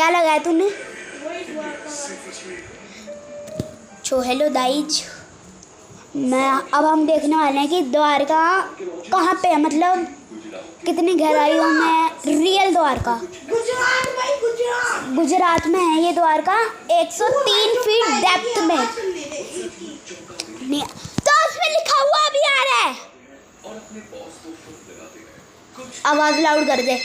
क्या लगाया तूने? सो हेलो गाइज, अब हम देखने वाले हैं कि द्वारका कहाँ पे है, मतलब कितनी गहराइयों में रियल द्वारका। गुजरात में है ये द्वारका, 103 फीट डेप्थ में। तो उसमें लिखा हुआ भी आ रहा है। आवाज लाउड कर दे।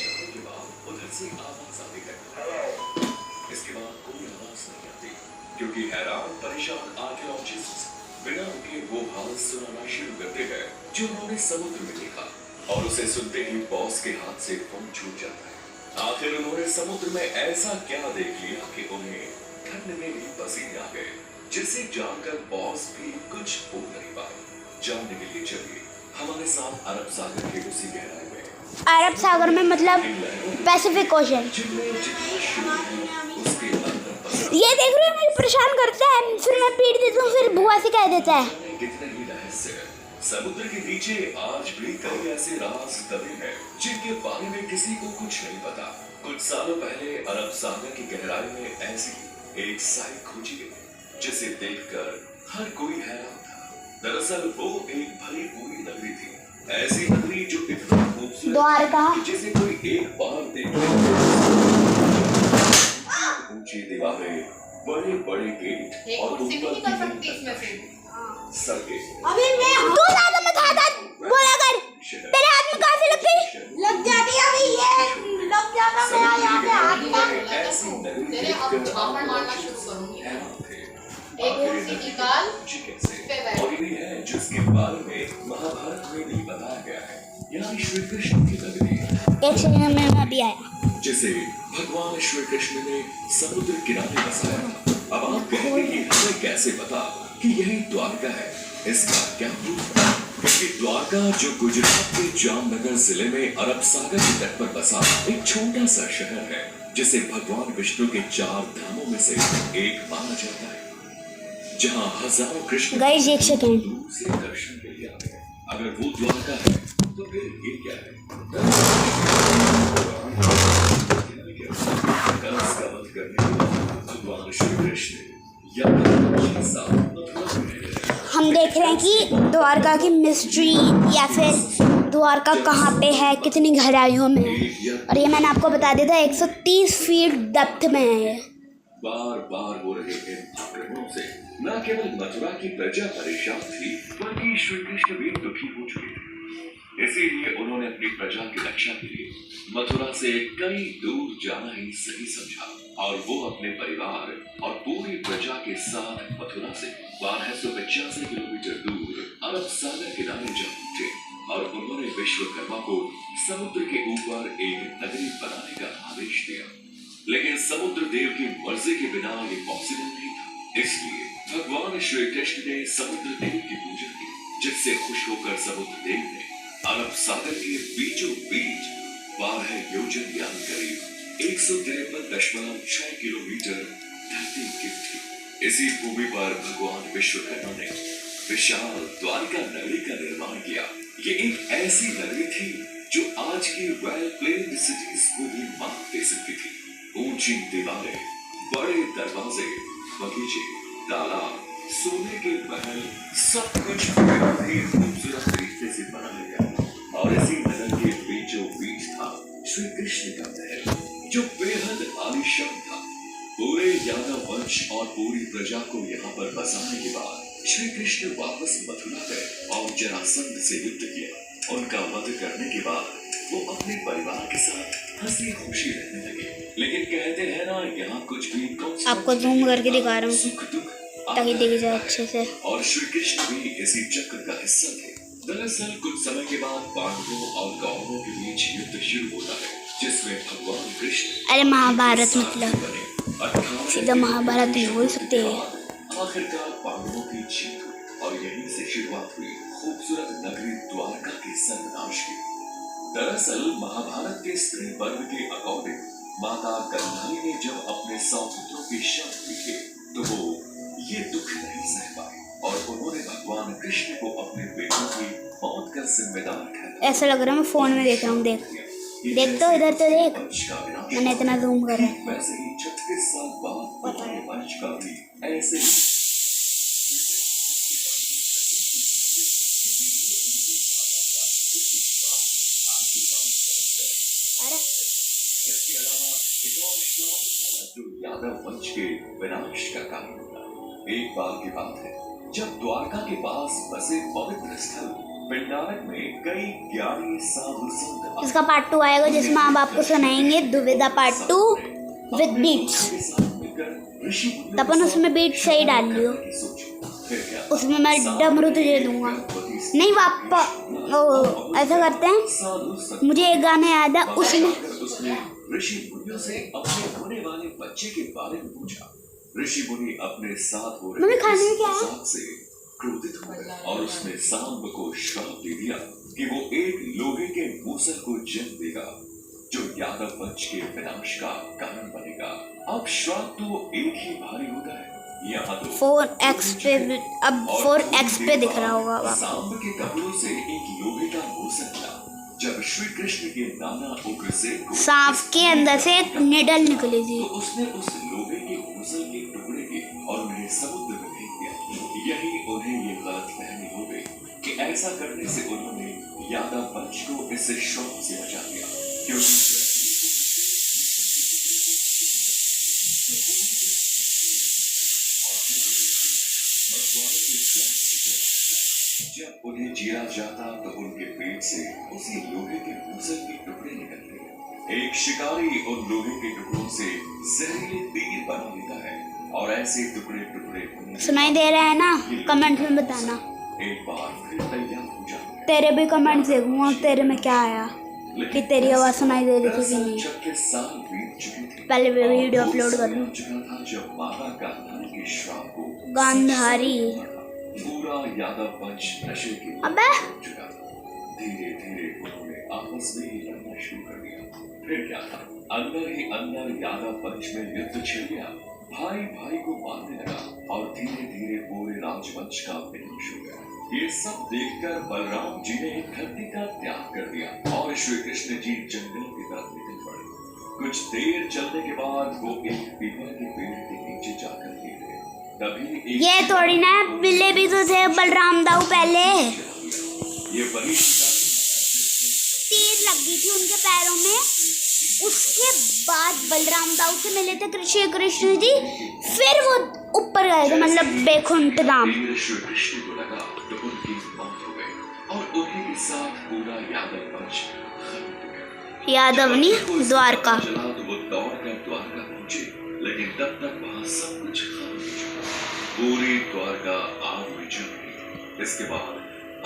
क्योंकि हैरान परेशान आर्कियोलॉजिस्ट बिना रुके वो हाल सुनाना शुरू करते हैं जो उन्होंने समुद्र में देखा, और उसे सुनते ही बॉस के हाथ से फोन छूट जाता है। आखिर उन्होंने समुद्र में ऐसा क्या देख लिया कि उन्हें ठंड में भी पसीने आ गए, जिसे जानकर बॉस भी कुछ बोल नहीं पाए। जानने के लिए चलिए हमारे साथ अरब सागर के उसी गहराई में। अरब सागर में मतलब पैसिफिक ओशन। ये देख रहे हो, मुझे परेशान करता है, फिर मैं पीट देता हूँ, फिर बुआ से कह देता है। कितने ही रहस्य समुद्र के नीचे आज भी कई ऐसे राज दबे हैं जिनके बारे में किसी को कुछ नहीं पता। कुछ सालों पहले अरब सागर की गहराई में ऐसी एक साइट खोजी गई जिसे देखकर हर कोई हैरान था। दरअसल वो एक भरी पूरी नगरी थी, ऐसी नगरी जो इतना खूबसूरत द्वारका जिसे कोई एक बार देख ले। ऊंची दीवारें, बड़े बड़े गेट और सड़कें। अभी मैं तू ज्यादा मत हाथ बोला कर, तेरे हाथ में कहाँ से लग गई? लग जाती है अभी, ये लग जाता मेरा यहाँ पे हाथ। ऐसी नगरी तेरे अब झापड़ मारना शुरू करूंगी। एक और सी निकाल पे और ये है जिसके बारे में महाभारत में भी बताया गया है, यानी श्री कृष्ण की नगरी। एक सेकंड में अभी आया। जिसे भगवान श्री कृष्ण ने समुद्र किनारे बसाया था। अब आप कहेंगे कि हमें कैसे पता कि यही द्वारका है? इसका क्या प्रूफ है? क्योंकि द्वारका जो गुजरात के जामनगर जिले में अरब सागर के तट पर बसा एक छोटा सा शहर है, जिसे भगवान विष्णु के 4 धामों में से एक माना जाता है, जहाँ हजारों कृष्ण गाइस एक सेकंड से दर्शन के लिए आते हैं। अगर वो द्वारका है तो फिर ये क्या है? भगवान श्री कृष्ण हम देख रहे हैं कि द्वारका की मिस्ट्री, या फिर द्वारका कहाँ पे है, कितनी गहराइयों में है। और ये मैंने आपको बता दिया था, 130 फीट डेप्थ में है। बार बार हो रहे इन आक्रमणों से न केवल मथुरा की प्रजा परेशान थी, बल्कि श्री कृष्ण भी दुखी हो चुके थे। इसीलिए उन्होंने अपनी प्रजा की रक्षा के लिए मथुरा से कई दूर जाना ही सही समझा, और वो अपने परिवार और पूरी प्रजा के साथ मथुरा से 1285 किलोमीटर दूर अरब सागर किनारे जा पहुंचे, और उन्होंने विश्वकर्मा को समुद्र के ऊपर एक नगरी बनाने का आदेश दिया। लेकिन समुद्र देव की मर्जी के बिना ये पॉसिबल नहीं था। इसलिए भगवान श्री कृष्ण ने समुद्र देव की पूजा की, जिससे खुश होकर समुद्र देव ने अरब सागर के बीचों बीच 12 योजन यानी करीब 153.6 किलोमीटर धरती गिफ्ट की। इसी भूमि पर भगवान विश्वकर्मा ने विशाल द्वारका नगरी का निर्माण किया। ये एक ऐसी नगरी थी जो आज की वेल प्लेन्ड सिटीज को भी मात दे सकती थी। ऊंची दीवारें, बड़े दरवाजे, बगीचे, तालाब, सोने के महल, सब कुछ बहुत ही खूबसूरत तरीके से बनाया गया। और इसी नगर के बीचों बीच था श्री कृष्ण का महल, जो बेहद आलीशान था। पूरे यादव वंश और पूरी प्रजा को यहाँ पर बसाने के बाद श्री कृष्ण वापस मथुरा गए और जरासंध से युद्ध किया। उनका वध करने के बाद वो अपने परिवार के साथ हंसी खुशी रहने लगे। लेकिन कहते हैं ना, यहाँ कुछ भी आपको जूम करके दिखा रहा हूँ सुख दुख ताकि दिख जाए अच्छे से। और श्री कृष्ण भी इसी चक्र का हिस्सा थे। दरअसल कुछ समय के बाद पांडवों और कौरवों के बीच युद्ध शुरू होता है, जिसमें भगवान कृष्ण अरे महाभारत मतलब सीधा महाभारत नहीं बोल सकते। आखिरकार पांडवों की जीत हुई और यहीं से शुरुआत हुई खूबसूरत नगरी द्वारका के सर्वनाश की। दरअसल महाभारत के स्त्री पर्व के अकॉर्डिंग माता गंधारी ने जब अपने 100 पुत्रों के शव देखे तो वो ये दुख नहीं सह पाए, और उन्होंने भगवान कृष्ण को अपने बेटों की मौत का जिम्मेदार ठहराया। ऐसा लग रहा है मैं फोन में देख रहा हूँ, देख। देख तो इधर तो देख, वंश का विनाश मैंने इतना जूम करा। वैसे ही 36 साल बाद पुराने वंश का भी ऐसे ही अरे इसके अलावा एक और श्राप जो यादव वंश के विनाश का कारण होगा। एक बार की बात है जब द्वारका के पास बसे पवित्र स्थल पिंडारक में कई ज्ञानी साधु संत इसका पार्ट 2 आएगा जिसमें हम आपको सुनाएंगे दुविधा पार्ट 2 विद बीट्स। के साथ मिलकर ऋषि मुनियों तपन उसमें बीट सही डाल लियो, की सोची। फिर क्या उसमें मैं डमरू तुझे दूंगा। नहीं ऐसा करते हैं, साधु संत मुझे एक गाना याद है उसमें। उसने ऋषि मुनियों से अपने होने वाले बच्चे के बारे में पूछा। ऋषि मुनि अपने साथ हो मम्मी, खाने में क्या है? साथ से क्रोधित हुए और उसने सांब को श्राप दे दिया कि वो एक लोहे के मूसल को जन्म देगा जो यादव वंश के विनाश का कारण बनेगा। अब श्राप तो एक ही भारी होता है। यहाँ तो 4x पे, अब 4x पे दिख रहा होगा अब। सांब के कपड़ों से एक लोहे का मूसल मिला। जब श्री कृष्ण के नाना उग्रसेन को सांप के अंदर से एक निडल निकली थी। तो उसने उस लोहे के मूसल के टुकड़े के और उन्हें समुद्र में फेंक दिया। यही उन्हें ये गलतफहमी हो गई कि ऐसा करने से उन्होंने यादव वंश को इस श्राप से बचा दिया क्योंकि जब उन्हें चीरा जाता तो उनके पेट से उसी लोहे के मूसल के टुकड़े निकलते। एक शिकारी उन लोहे के टुकड़ों से जहरीले तीर बना लेता है और ऐसे टुकड़े टुकड़े सुनाई दे रहा है ना? कमेंट में बताना। एक बार फिर तैयार हो जाते हैं। तेरे भी कमेंट देखूंगा तेरे में क्या आया, कि तेरी आवाज सुनाई दे रही थी कि नहीं। 36 साल बीत चुके थे। पहले मैं वीडियो अपलोड कर लूं। चुका था जब माता गांधारी के श्राप को गांधारी पूरा यादव वंश नशे के अबे डूब चुका था। धीरे धीरे उन्होंने आपस में ही लड़ना शुरू कर दिया। फिर क्या था, अंदर ही अंदर यादव वंश में युद्ध छिड़ गया। भाई भाई को मारने लगा और धीरे धीरे पूरे राजवंश का विनाश हो गया। ये सब देखकर बलराम जी ने धरती का त्याग कर दिया और श्री कृष्ण जी जंगल की तरफ निकल पड़े। कुछ देर चलने के बाद वो एक पीपल के पेड़ के नीचे जाकर गिर गए। तभी ये थोड़ी ना, बिल्ले भी तो थे बलराम दाऊ पहले। ये वही तीर लग गई थी उनके पैरों में। उसके बाद बलराम दाऊ से मिले थे कृष्ण जी, फिर वो ऊपर गए थे, मतलब बैकुंठ धाम। श्री कृष्ण को लगा तो उनकी मौत हो गई और उन्हीं के साथ पूरा यादव वंश खत्म हो गया। यादव नहीं, द्वारका। चला तो वो दौड़कर द्वारका पहुंचे, लेकिन तब तक वहां सब कुछ खत्म हो चुका। पूरी द्वारका आग में जल गई। इसके बाद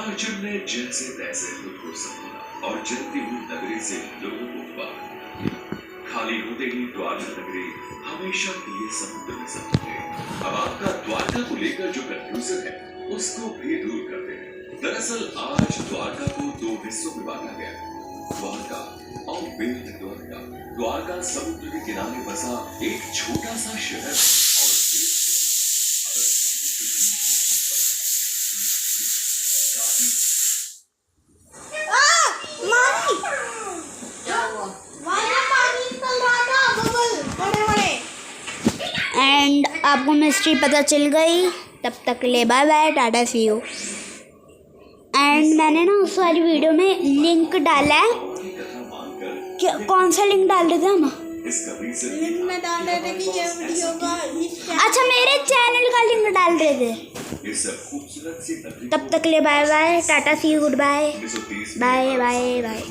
अर्जुन ने जैसे तैसे खुद को संभाला और जलती हुई नगरी से लोगों को बाहर निकाला। खाली होते ही द्वारका नगरी हमेशा के लिए समुद्र में समझ गई। अब आपका द्वारका को लेकर जो कंफ्यूजन है उसको भी दूर करते हैं। दरअसल आज द्वारका को 2 हिस्सों में बांटा गया है, द्वारका और बेट द्वारका। द्वारका समुद्र के किनारे बसा एक छोटा सा शहर और एंड आपको मिस्ट्री पता चल गई। तब तक के लिए bye bye, tata see you. And मैंने ना उस वाली वीडियो में लिंक डाला है। क्या, कौन सा लिंक डाल रहे थे हम? लिंक में डाल रहे थे कि ये वीडियो का अच्छा, मेरे चैनल का लिंक डाल रहे थे। तब तक के लिए bye bye, tata see you, good bye, bye bye bye.